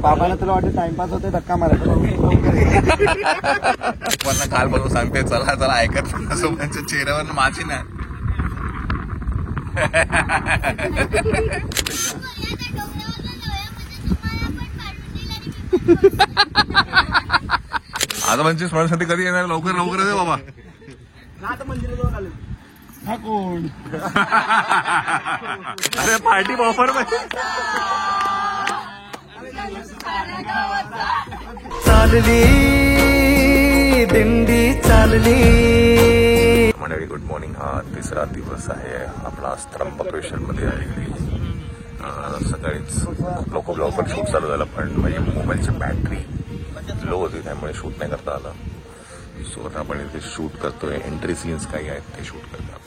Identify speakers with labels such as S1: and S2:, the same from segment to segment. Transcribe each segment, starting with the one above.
S1: बाबाला तुला वाटतं टाइमपास होते धक्का मारायचा
S2: पण काल बरोबर सांगते चला चला ऐकत असं त्यांच्या चेहऱ्यावर माझी नाही. आता म्हणजे स्मरणसाठी कधी येणार लवकर लवकर दे बाबा.
S1: हा कोण
S2: अरे पार्टी ऑफर
S3: चालली दिंडी चालली.
S2: मंडळी गुड मॉर्निंग. हा तिसरा दिवस आहे आपला त्र्यंबकेश्वर मध्ये आहे. सकाळीच लोक लवकर शूट चालू झालं पण माझी मोबाईलची बॅटरी लो होती त्यामुळे शूट नाही करता आलं. सो आता आपण इथे शूट करतोय. एंट्री सीन्स काही आहेत ते शूट करतो आपण.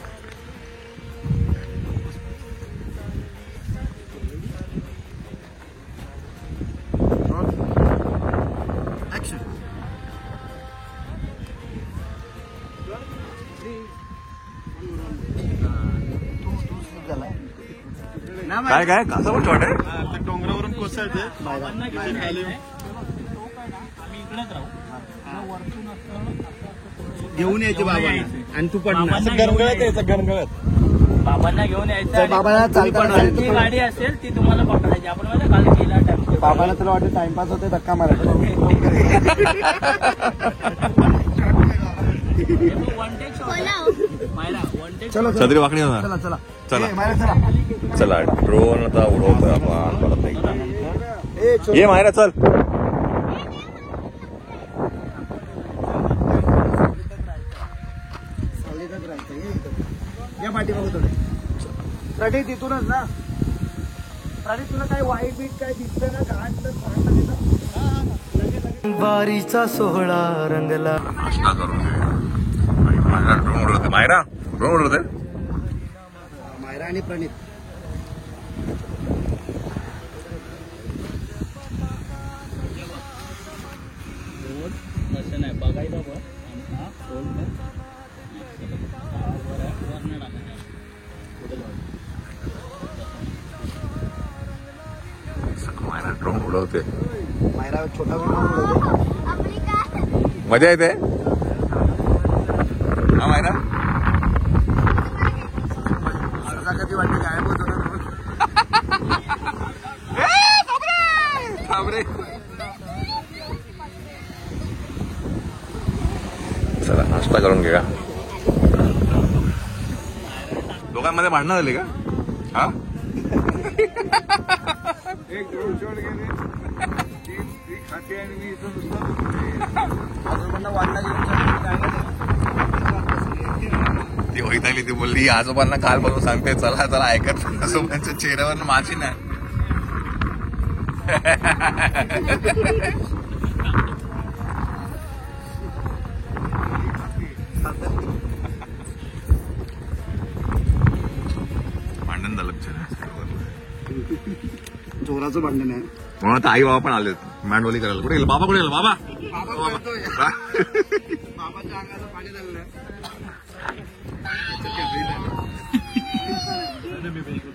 S2: काय काय कसं पण शॉट आहे.
S1: डोंगरावरून कोसळते घेऊन यायचे बाबा आणि तू पडणार गणगळत यायचं गणगळत
S4: बाबांना घेऊन यायचं.
S1: बाबाला
S4: जी गाडी असेल ती तुम्हाला पकडायची. आपण म्हणजे काल गेला टाइम
S1: बाबाला तुला वाटतं टाइमपास होते धक्का मारायचा
S4: चलो
S2: छत्री वाकडी होणार.
S1: चला चला
S2: चला
S1: मायरा चला
S2: चला ड्रोन आता उडवतोय आपण परत एकदा. ये मायरा चल.
S1: या पाठी बघू थोडे प्रडी तिथूनच ना. प्रडी तुला काय वाईट बीट काय दिसतं ना घाट तर
S3: वारीचा सोहळा रंगला.
S2: नाश्ता करून मायरा ड्रोन उडवते. मायरा ड्रोन उडवते.
S1: मायरा आणि प्रणित
S4: असं नाही बघायचं पण
S2: मायरा ड्रोन उडवते.
S1: मायरा छोटा विमान उडवते.
S2: मजा येते हा मायरा.
S1: अर्धा कधी वाटते गायब होतो ना
S2: चला नाश्ता करून घ्या. दोघांमध्ये भांडणं झाली का. हा
S1: एक ड्रोन शॉट गेले ती खाते आणि मी इथं नुसतं आजोबांना वाढला
S2: ती वैतागली. ती बोलली आजोबांना काल बरोबर सांगते चला चला ऐकत असं त्यांच्या चेहऱ्यावर माझी नाही. भांडण झालं
S1: जोराचं भांडण आहे.
S2: म्हणून आता आई बाबा पण आलेत मांडवली करायला. कुठे गेलं बाबा. कुठे गेलं बाबा.
S1: बाबाच्या अंगाचं पाणी झालं.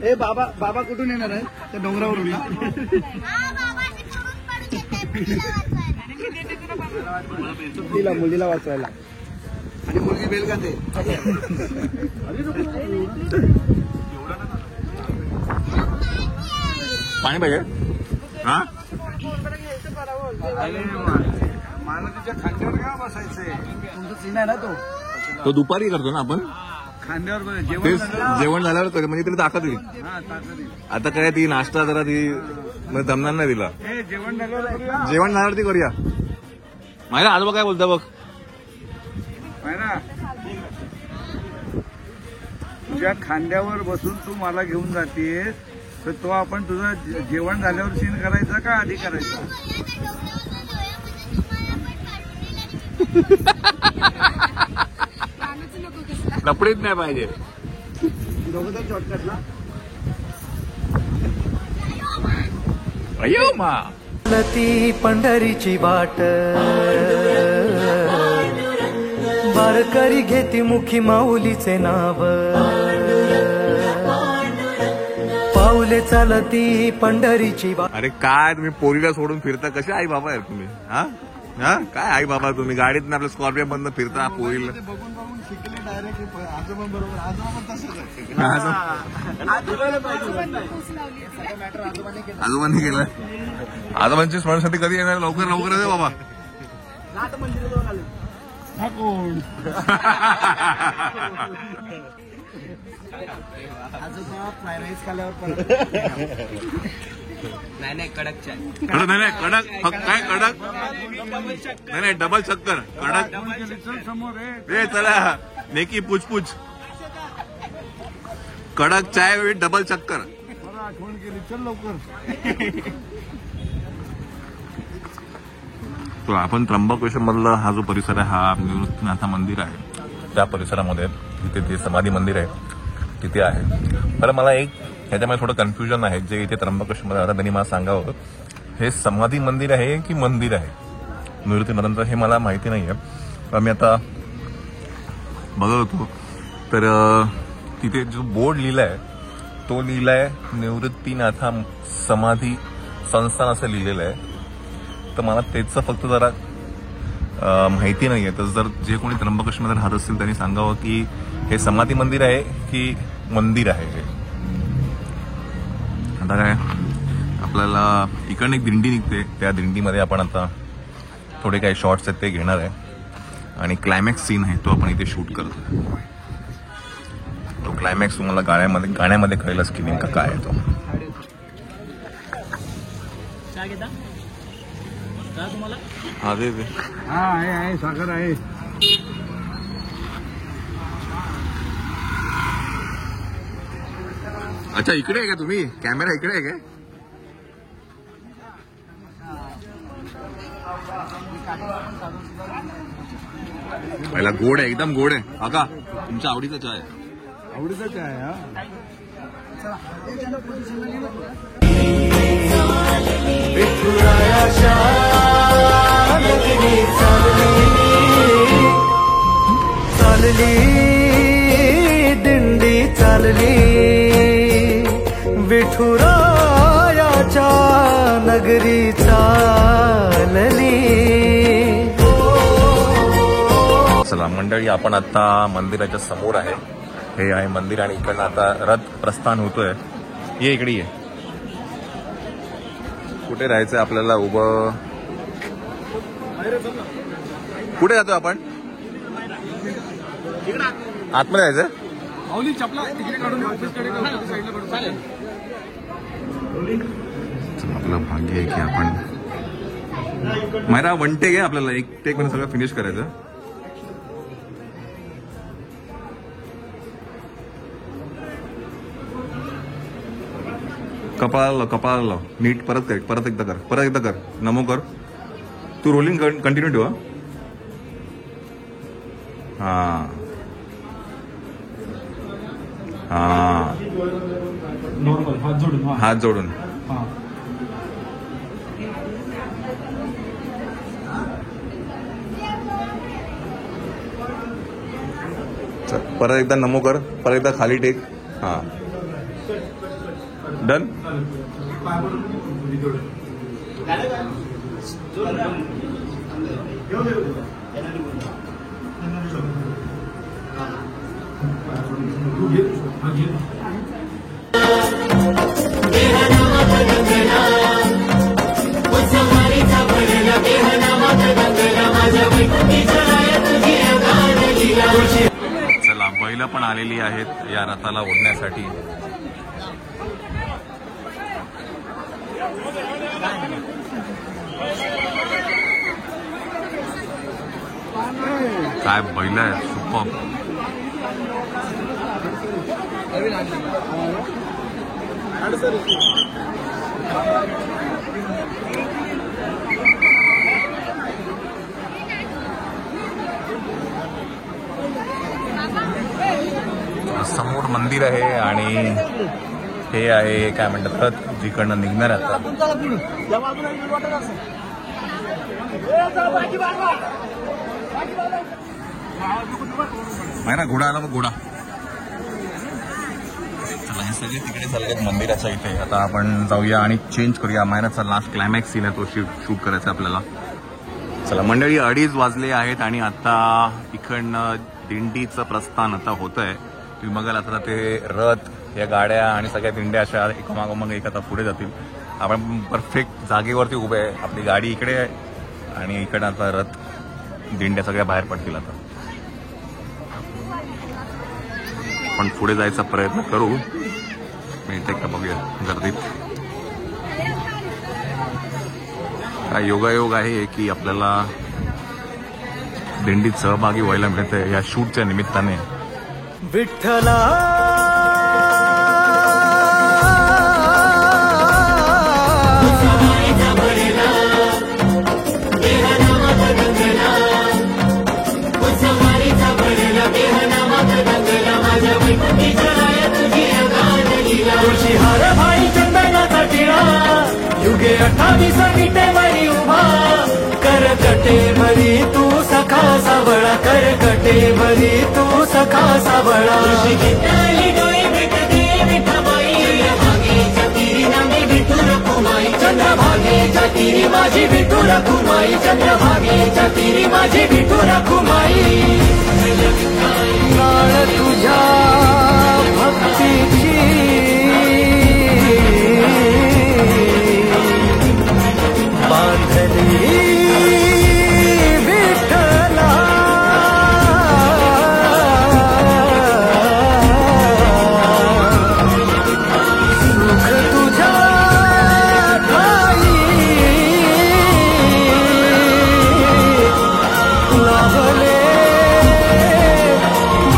S1: ए बाबा बाबा कुठून येणार आहे त्या डोंगरावरून ना. तिला मुलीला वाचवायला आणि मुलगी बेल का ते
S2: पाणी पाहिजे. हा
S1: मानवीच्या खांद्यावर का बसायचंय. तुमचं सीन आहे ना
S2: तो दुपारी करतो ना आपण.
S1: खांद्यावर
S2: तेच जेवण झाल्यावर कर म्हणजे तिला ताकद येईल. आता काय ती नाश्ता जरा ती जमणार नाही तिला. जेवण झाल्यावर ती करूया. मायरा आजोबा काय बोलता बघ.
S1: तुझ्या खांद्यावर बसून तू मला घेऊन जातेस तर तो आपण तुझं जेवण झाल्यावर सीन करायचा का आधी करायचा.
S2: लपडीच नाही पाहिजे.
S1: दोघं तर शॉर्टकटला.
S2: अयो मा
S3: ती पंढरीची वाट वारकरी घेती मुखी माऊलीचे नाव. पाऊल पाऊले चालती पंढरीची वाट.
S2: अरे काय तुम्ही पोरीला सोडून फिरता, कसे आई बाबा आहे तुम्ही? हा हा काय आई बाबा तुम्ही? गाडीत आपल्या स्कॉर्पिओ मधनं फिरता पोरीला.
S1: बघून बघून शिकले डायरेक्ट. आजोबा बरोबर, आजोबा पण तसंच आहे.
S2: आजोबांनी केलं. आजोबांची स्मरणशक्ती कधी येणार? लवकर लवकर आहे बाबा.
S1: आजोबा फ्राय राईस खाल्यावर
S4: नाही कडक चाय.
S2: नाही कडक काय कडक नाही डबल चक्कर कडक.
S1: समोर आहे.
S2: ए चला नेकी पूछ कडक चाय डबल चक्कर.
S1: मला आठवण केली, चल लवकर.
S2: तो आपण त्र्यंबकेश्वर मधला हा जो परिसर आहे हा निवृत्तीनाथ मंदिर आहे. त्या परिसरामध्ये तिथे ते समाधी मंदिर आहे तिथे आहे. बरं मला एक ह्याच्यामध्ये थोडं कन्फ्युजन आहे जे इथे त्र्यंबकेश्वरमध्ये आता त्यांनी मला सांगावं, हे समाधी मंदिर आहे की मंदिर आहे निवृत्तीनाथांचं हे मला माहिती नाही आहे. मी आता बघत होतो तर तिथे जो बोर्ड लिहिलाय तो लिहिलाय निवृत्तीनाथा समाधी संस्थान असं लिहिलेलं आहे. तर मला त्याचं फक्त जरा माहिती नाही आहे. तर जर जे कोणी त्र्यंबकेश्वरमध्ये राहत असतील त्यांनी सांगावं की हे समाधी मंदिर आहे की मंदिर आहे हे. आता काय आपल्याला इकडनं एक दिंडी निघते, त्या दिंडीमध्ये आपण आता थोडे काही शॉर्ट्स आहेत ते घेणार आहे आणि क्लायमॅक्स सीन आहे तो आपण इथे शूट करतो. तो क्लायमॅक्स तुम्हाला गाण्यामध्ये कळेलच की नेमका काय आहे तो.
S4: चहा घेता का तुम्हाला?
S2: हा दे
S1: हा आहे साखर आहे.
S2: अच्छा इकडे आहे का तुम्ही? कॅमेरा इकडे आहे काय? पहिला गोड आहे, एकदम गोड आहे. हा का तुमच्या आवडीचा चहा आहे?
S1: आवडीच आहे. हा
S3: विठुरायाच्या नगरी चालली दिंडी चालली. विठुरायाच्या नगरी चालली.
S2: चला मंडळी आपण आता मंदिराच्या समोर आहे. हे आहे मंदिर आणि इकडनं आता रथ प्रस्थान होतोय. ये इकडे ये. कुठे राहायचंय आपल्याला उभं? कुठे जातोय आपण? आतमध्ये जायचंय? आपलं भाग्य आहे की आपण मायरा वन टेक आहे आपल्याला एक टेक मध्ये सगळं फिनिश करायचं. कपाळाला लाव नीट. परत एकदा कर नमो कर. तू रोलिंग कंटिन्यू ठेवा. हा हा हात जोडून. परत एकदा नमो कर. परत एकदा खाली टेक. हा डन. चला बैल पण आलेली आहेत या रथाला ओढण्यासाठी. काय बैल आहे सुपर. समोर मंदिर आहे आणि हे आहे काय म्हणतात रथ जिकडनं निघणार आता. मायरा घोडा आला बघ घोडा. हे सगळे तिकडे चालले मंदिराच्या इथे. आता आपण जाऊया आणि चेंज करूया. मायराचा लास्ट क्लायमॅक्स सीन आहे तो शूट करायचा आपल्याला. चला मंडळी, 2:30 वाजले आहेत आणि आता इकडनं दिंडीचं प्रस्थान आता होत आहे. तुम्ही बघाल आता ते रथ, या गाड्या आणि सगळ्या दिंड्या अशा एकामागोमाग एक आता पुढे जातील. आपण परफेक्ट जागेवरती उभे आहे. आपली गाडी इकडे आहे आणि इकडे आता रथ, दिंड्या सगळ्या बाहेर पडतील. आता आपण पुढे जायचा प्रयत्न करू. मिळते का बघूया गर्दीत. काय योगायोग आहे की आपल्याला दिंडीत सहभागी व्हायला मिळते या शूटच्या निमित्ताने.
S3: विठ्ठला तुळशी हार भाई चंदनाचा टिळा, युगे 28 विटेवरी उभा. करकटेवरी तू सखा सावळा, करकटेवरी तू सखा सावळा. चंद्रभागेच्या तीरी माझी विठू रखुमाई, चंद्रभागेच्या तीरी माझी विठू रखुमाई. नाळ तुझ्या भक्तीची बांधली विठ्ठला. सुख तुझ्या ठाई लाभले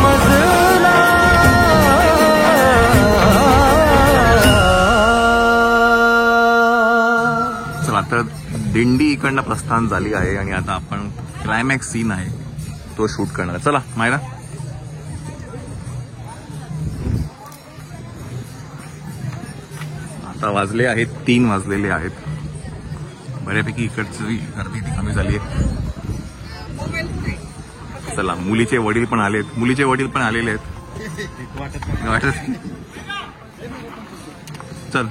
S3: मजला.
S2: चला तर दिंडी इकडनं प्रस्थान झाली आहे आणि आता आपण क्लायमॅक्स सीन आहे तो शूट करणार. चला मायरा. आता वाजले आहेत 3 वाजलेले आहेत. बऱ्यापैकी इकडची गर्दी ती कमी झाली आहे. चला मुलीचे वडील पण आलेत, मुलीचे वडील पण आलेले आहेत. वाटत चल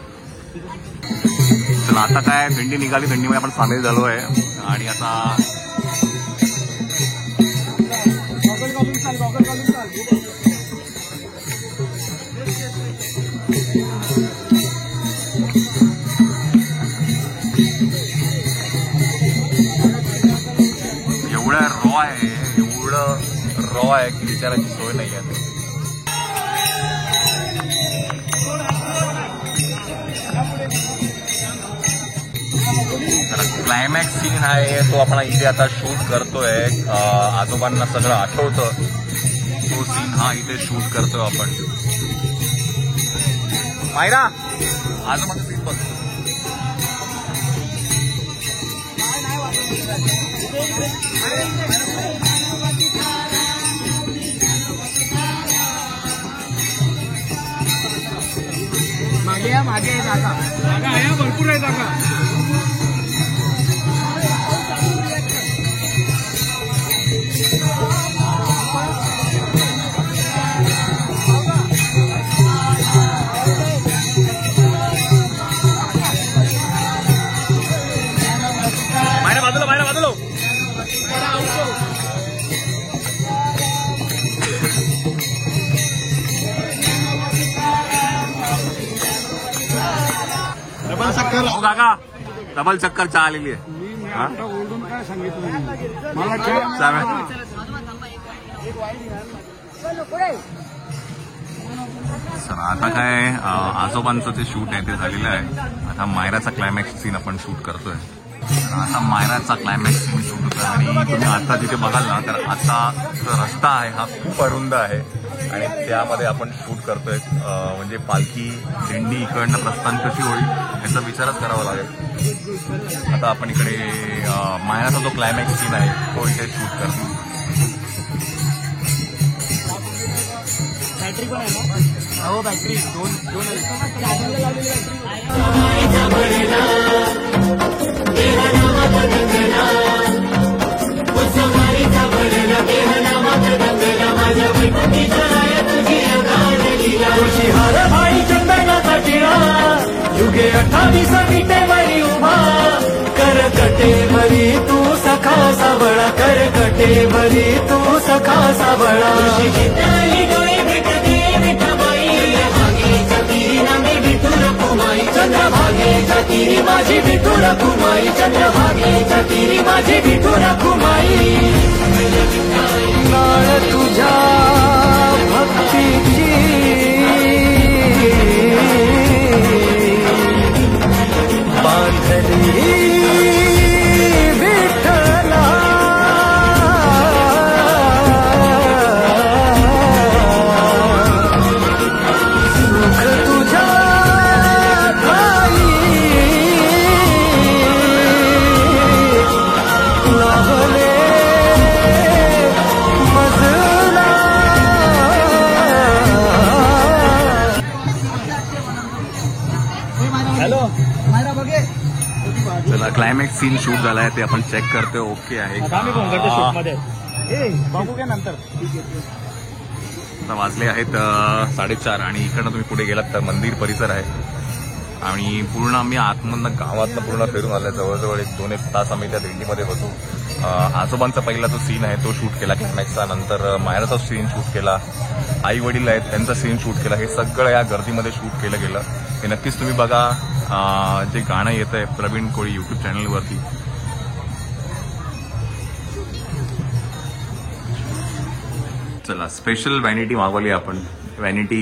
S2: चला आता काय दिंडी निघाली, दिंडीमध्ये आपण सामील झालो आहे आणि आता एवढं रॉ आहे की विचारायची सोय नाही आहे. क्लायमॅक्स सीन आहे तो आपण इथे आता शूट करतोय. आजोबांना सगळं आठवतं तो सीन हा इथे शूट करतोय आपण. मायरा आजोबांचा सीन बघ.
S4: मागे जागा आहे, भरपूर आहे जागा.
S2: हो काका, डबल चक्कर चहा आलेली आहे.
S1: ओरडून काय सांगितलं मला
S2: सर आता काय आजोबांचं जे शूट आहे ते झालेलं आहे. आता मायराचा क्लायमॅक्स सीन आपण शूट करतोय. आता मायराचा क्लायमॅक्स सीन शूट होतोय आणि तुम्ही आता जिथे बघाल ना तर आता जो रस्ता आहे हा खूप अरुंद आहे आणि त्यामध्ये आपण शूट करतोय. म्हणजे पालखी दिंडी इकडनं प्रस्थान कशी होईल याचा विचारच करावा लागेल. आता आपण इकडे मायराचा जो क्लायमॅक्स सीन आहे तो इथे शूट करतो.
S4: बॅटरी पण आहे ना? हो बॅटरी दोन
S3: तुळशी हार भाई दिस विटेवरी उभा कर कटेवरी तू सखा सावळा कर कटेवरी तू सखा सावळा चितळी डोळे भेटते विठाबाई चंद्रभागेच्या तीरी नामे विठू रखुमाई चंद्रभागेच्या तीरी माझी विठू रखुमाई चंद्रभागेच्या तीरी माझी विठू रखुमाई नाळ तुझ्या भक्तीची बांधली विठ्ठला सुख तुझ्या ठाई लाभले मजला
S4: हॅलो माझा बघे
S2: चला क्लायमॅक्स सीन शूट झालाय ते आपण चेक करतोय. ओके आहे
S4: आता आम्ही फोन करतो शूट मध्ये बघू काय नंतर.
S2: आता वाजले आहेत 4:30 आणि इकडनं तुम्ही पुढे गेलात तर मंदिर परिसर आहे आणि पूर्ण आम्ही आतमधनं गावातनं पूर्ण फिरून आलोय. जवळजवळ 1-2 तास आम्ही त्या दिंडीमध्ये होतो. आजोबांचा पहिला जो सीन आहे तो शूट केला क्लायमॅक्सचा. नंतर मायराचा सीन शूट केला. आई वडील आहेत त्यांचा सीन शूट केला. हे सगळं या गर्दीमध्ये शूट केलं गेलं. हे नक्कीच तुम्ही बघा. जे गाणं येत आहे प्रवीण कोळी युट्यूब चॅनलवरती. चला स्पेशल व्हॅनिटी मागवली आपण. व्हॅनिटी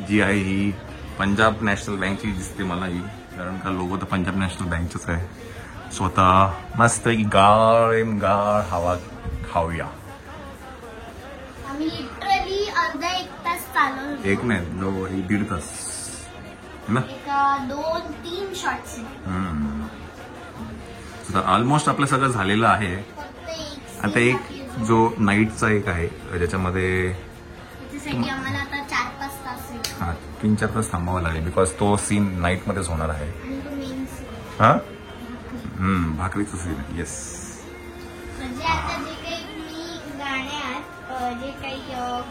S2: जी आहे ही पंजाब नॅशनल बँकची दिसते मला ही, कारण का लोगो तर पंजाब नॅशनल बँकचंच आहे. स्वतः मस्त गाळ हवा खाऊया.
S5: आम्ही लिटरली अर्धा 1 तास चालवलो.
S2: एक नाही 1.5 तास ना.
S5: एक 2-3 शॉट्स
S2: ऑलमोस्ट आपलं सगळं झालेलं आहे.
S5: फक्त
S2: आता एक जो नाईटचा एक आहे ज्याच्यामध्ये
S5: त्याच्यासाठी आम्हाला आता 4-5 तास आहे.
S2: 3-4 तास थांबावं लागेल बिकॉज तो सीन नाईटमध्येच होणार आहे.
S5: आणि तो मेन
S2: हा भाकरीचं सीन. येस.
S5: म्हणजे आता जे काही मी गाण्यात जे काही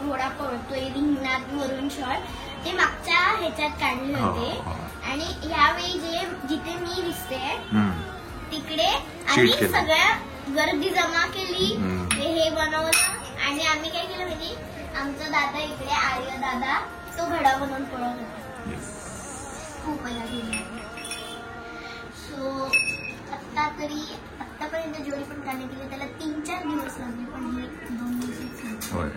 S5: घोडा पळतोय रिंगणात वरून शॉट ते मागच्या ह्याच्यात काढले होते. आणि यावेळी जिथे मी दिसते तिकडे आम्ही
S2: केलं.
S5: सगळ्या गर्दी जमा केली. हे बनवलं आणि आम्ही काय केलं म्हणजे आमचा दादा इकडे आर्य दादा तो घडा बनवून पळवत होता. खूप मजा केली. सो आतापर्यंत जेवढी पण गाणी केली त्याला 3-4 दिवस लागले, पण हे 2 दिवसात.
S2: होय.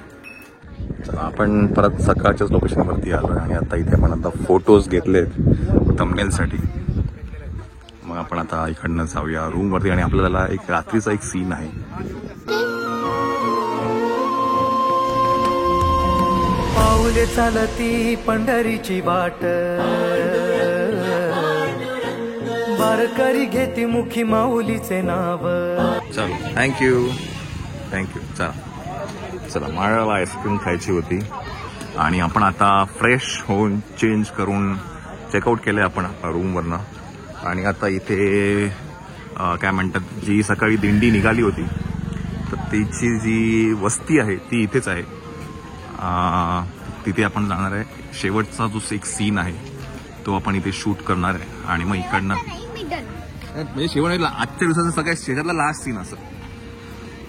S2: चला आपण परत सकाळच्याच लोकेशनवरती आलोय आणि आता इथे आपण आता फोटोज घेतलेत थंबनेलसाठी. मग आपण आता इकडनं जाऊया रूमवरती आणि आपल्याला एक रात्रीचा एक सीन आहे.
S3: पाऊले चालती पंढरीची वाट बारकरी घेती मुखी माऊलीचे नाव.
S2: चल थँक्यू. चला माळाला आईस्क्रीम खायची होती आणि आपण आता फ्रेश होऊन चेंज करून चेकआउट केलंय आपण रूमवरनं. आणि आता इथे काय म्हणतात जी सकाळी दिंडी निघाली होती तर तिची जी वस्ती आहे ती इथेच आहे. तिथे आपण जाणार आहे. शेवटचा जो एक सीन आहे तो आपण इथे शूट करणार आहे आणि मग इकडनं म्हणजे शेवट आजच्या दिवसाचा सगळ्यात शेवटला लास्ट सीन असं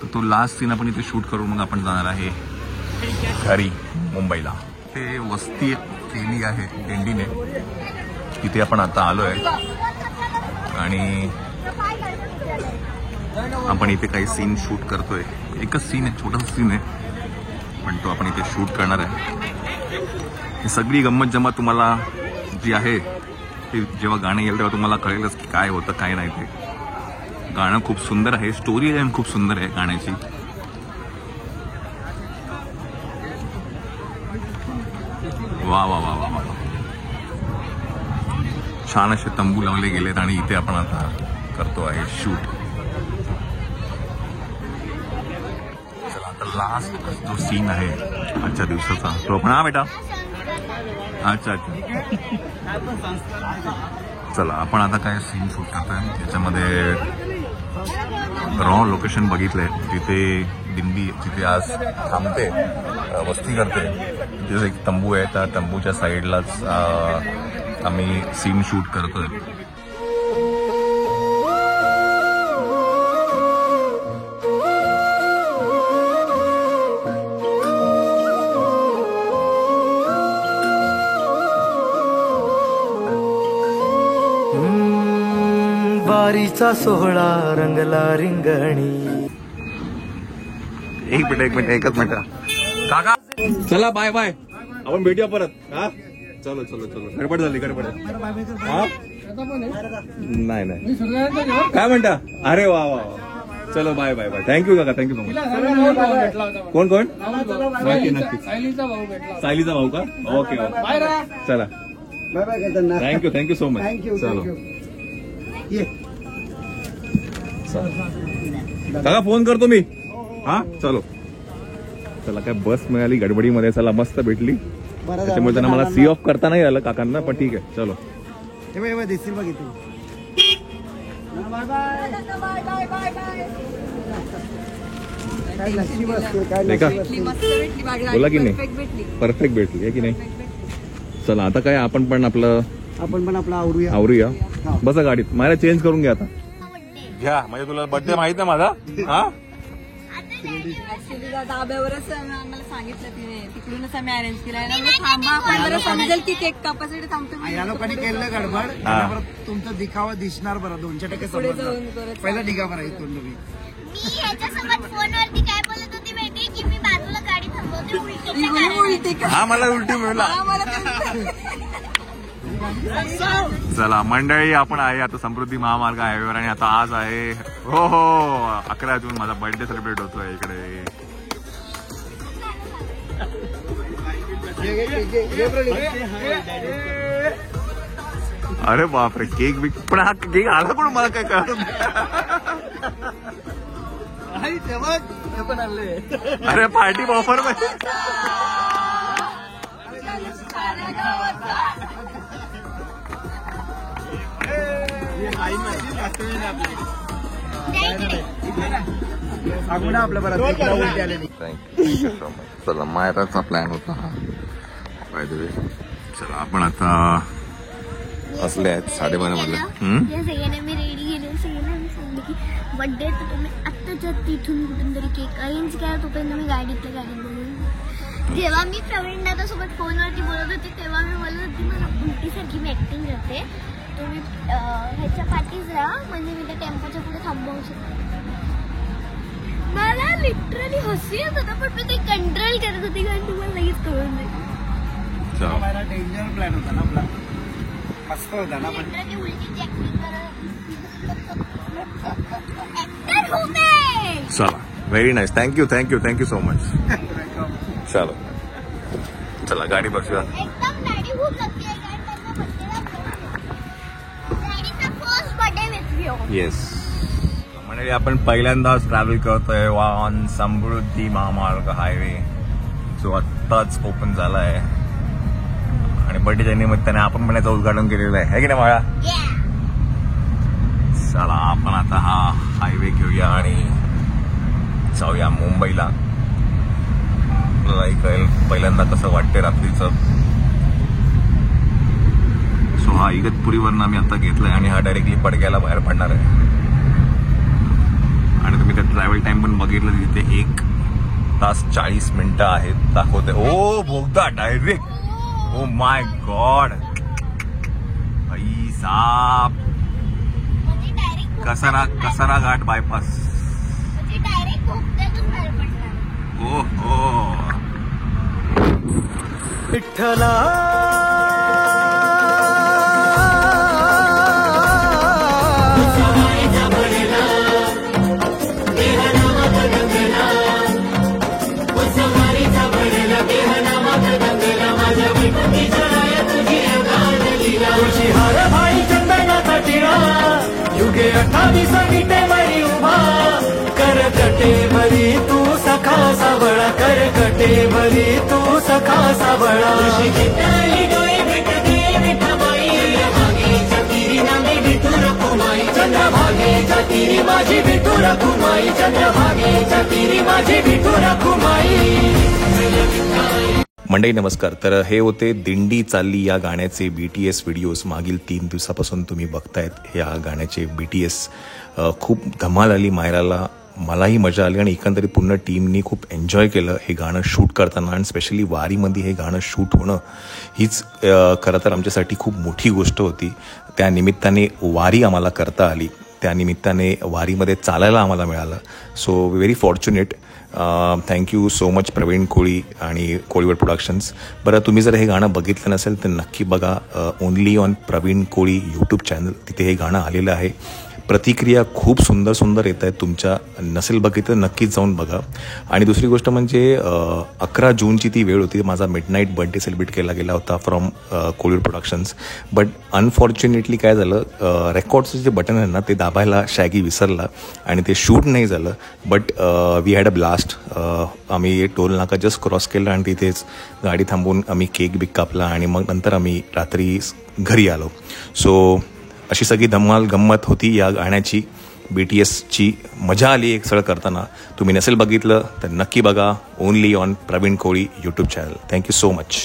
S2: तर तो लास्ट सीन आपण इथे शूट करून मग आपण जाणार आहे घरी मुंबईला. ते वस्ती केली आहे दिंडीने. तिथे आपण आता आलोय आणि आपण इथे काही सीन शूट करतोय. एकच सीन आहे, छोटासा सीन आहे पण तो आपण इथे शूट करणार आहे. ही सगळी गंमत जमा तुम्हाला जी आहे ते जेव्हा गाणं येईल तेव्हा तुम्हाला कळेलच की काय होतं काय नाही. ते गाणं खूप सुंदर आहे. स्टोरी लाईन खूप सुंदर आहे गाण्याची. वा वा वा वा वा. छान असे तंबू लावले गेलेत आणि इथे आपण आता करतो आहे शूट. चला आता लास्ट जो सीन आहे आजच्या दिवसाचा तो आपण हा बेटा अच्छा चला आपण आता काय सीन शूट करतोय त्याच्यामध्ये रॉ लोकेशन बघितलंय. तिथे दिंडी जिथे आज थांबते वस्ती करते तिथे एक तंबू आहे. त्या तंबूच्या साईडलाच आम्ही सीन शूट करतोय.
S3: वारीचा सोहळा रंगला रिंगणी.
S2: एक मिनिट एकच मिनिट. काका चला बाय बाय, आपण भेटूया परत. हा चलो चलो चलो. गडबड झाली गडबड. हा नाही नाही काय म्हणता. अरे वा वा चलो बाय बाय बाय. थँक्यू काका, थँक्यू सो मच. कोण कोण. नक्की नक्की. सायलीचा भाऊ का. ओके चला थँक्यू थँक्यू सो मच. चलो काका फोन करतो मी. हा चलो चला. काय बस मिळाली गडबडीमध्ये. चला मस्त भेटली, त्याच्यामुळे त्यांना मला सी ऑफ करता नाही आलं काकांना, पण ठीक आहे चलो.
S6: दिसतील बघितलं.
S2: बोला की नाही. परफेक्ट भेटली आहे की नाही. चला आता काय आपण पण आपलं आवरूया. बसा गाडीत. मला चेंज करून घ्या आता. घ्या म्हणजे तुला बर्थडे माहित आहे माझा. हा
S7: दाब्यावरच आम्हाला सांगितलं तिने, तिकडूनच आम्ही अरेंज केला. थांबा आपण समजेल की केक कापासाठी थांबतो.
S6: या लोकांनी केलं गडबड. तुमचा दिखावा दिसणार बरं 200% पहिला दिखा बरं इथून तुम्ही.
S5: मी ह्याच्यासोबत फोनवरती काय बोलत होती माहिती की मी बाजूला गाडी थांबवते उलटी.
S2: हा मला उलटी मिळाला. चला मंडळी, आपण आहे आता समृद्धी महामार्ग हायवेवर आणि आता आज आहे हो 11 जून. माझा बर्थडे सेलिब्रेट होतोय इकडे. अरे बापरे केक बिक. पण हा केक आला पण मला काय कळत. अरे पार्टी ऑफर मध्ये. चला मायराचा प्लॅन होता हा. चला आपण आता असले आहेत 12:30 मधले.
S5: सगळ्यांना मी रेडी गेले. सगळ्यांना सांगितलं की बर्थडे तर तुम्ही आत्ताच्या तिथून कुठून तरी केक अरेंज करा. तोपर्यंत मी गाडीत बोलून. जेव्हा मी प्रवीण दादासोबत फोनवरती बोलत होती तेव्हा मी बोलत होती मला उलटीसारखी मी ऍक्टिंग करते. तुम्ही ह्याच्या पाठीच राहा म्हणजे मी त्या टेम्पोच्या पुढे थांबवू शकते. मला लिटरली हसी येत होता पण मी ते कंट्रोल करत होती कारण तुम्हाला लगेच कळून जाईल.
S6: डेंजर प्लॅन होता ना आपला. मस्त होता ना.
S5: लिटरली उलटीची ऍक्टिंग करत.
S2: चला very nice. Thank you thank you thank you so much. चलो चला गाडी बघूया.
S5: एकदम गाडी खूप नक्की आहे कारण त्यांना गाडीचा first birthday with you.
S2: Yes म्हणजे आपण पहिल्यांदाच ट्रॅव्हल करतोय ऑन समृद्धी महामार्ग हायवे जो आत्ताच ओपन झाला आहे आणि बर्थडेच्या निमित्ताने आपण पण याचं उद्घाटन केलेलं आहे की नाही बाळा. चला आपण आता हा हायवे घेऊया आणि जाऊया मुंबईला. पहिल्यांदा कसं वाटते रात्रीचं. सो हा इगतपुरीवरनं आम्ही आता घेतलाय आणि हा डायरेक्टली पडग्याला बाहेर पडणार आहे. आणि तुम्ही त्या ट्रॅव्हल टाइम पण बघितलं तिथे 1 तास 40 मिनिटं आहेत दाखवते. ओ भोगदा डायरेक्ट. ओ माय गॉड भाई साहब. कसारा घाट बायपास.
S5: डायरेक्ट भोगद्यातून बाहेर पडणार.
S2: ओ हो
S3: विठ्ठला तुझी हार भाई चंदनाचा टिळा युगे 28 गीते मरी उभा. करकटे भरी तू सखा सावळा. करकटे भरी तू सखा सावळा. चंद्रभागेच्या तीरी माझी विठू रखुमाई. चंद्रभागेच्या तीरी माझी विठू रखुमाई.
S2: मंडळी नमस्कार. तर हे होते दिंडी चालली या गाण्याचे BTS व्हिडिओज. मागील 3 दिवसापासून तुम्ही बघतायत या गाण्याचे BTS. खूप धमाल आली मायराला मलाही मजा आली आणि एकंदरीत पूर्ण टीमनी खूप एन्जॉय केलं हे गाणं शूट करताना. आणि स्पेशली वारीमध्ये हे गाणं शूट होणं हीच खरं तर आमच्यासाठी खूप मोठी गोष्ट होती. त्या निमित्ताने वारी आम्हाला करता आली, त्या निमित्ताने वारीमध्ये चालायला आम्हाला मिळालं. So very fortunate. Thank you so much Praveen Koli आणि कोळीवड प्रोडक्शन्स. बरं, तुम्ही जर हे गाणं बघितलं नसेल तर नक्की बघा. Only on Pravin Koli YouTube channel, तिथे हे गाणं आलेलं आहे. प्रतिक्रिया खूप सुंदर सुंदर येत आहेत तुमच्या. नसेल बघितलं नक्कीच जाऊन बघा. आणि दुसरी गोष्ट म्हणजे 11 जूनची ती वेळ होती, माझा मिडनाईट बर्थडे सेलिब्रेट केला गेला होता फ्रॉम कोळीवड प्रोडक्शन्स. बट अनफॉर्च्युनेटली काय झालं, रेकॉर्डचं जे बटन आहे ना ते दाबायला शॅगी विसरला आणि ते शूट नाही झालं. But we had a blast. आम्ही टोल नाका जस्ट क्रॉस केलं आणि तिथेच गाडी थांबवून आम्ही केक बिक कापला आणि मग नंतर आम्ही रात्री घरी आलो. सो अशी सगळी धमाल गंमत होती या गाण्याची. BTSची मजा आली एक सगळं करताना. तुम्ही नसेल बघितलं तर नक्की बघा. Only on Pravin Koli YouTube channel. Thank you so much.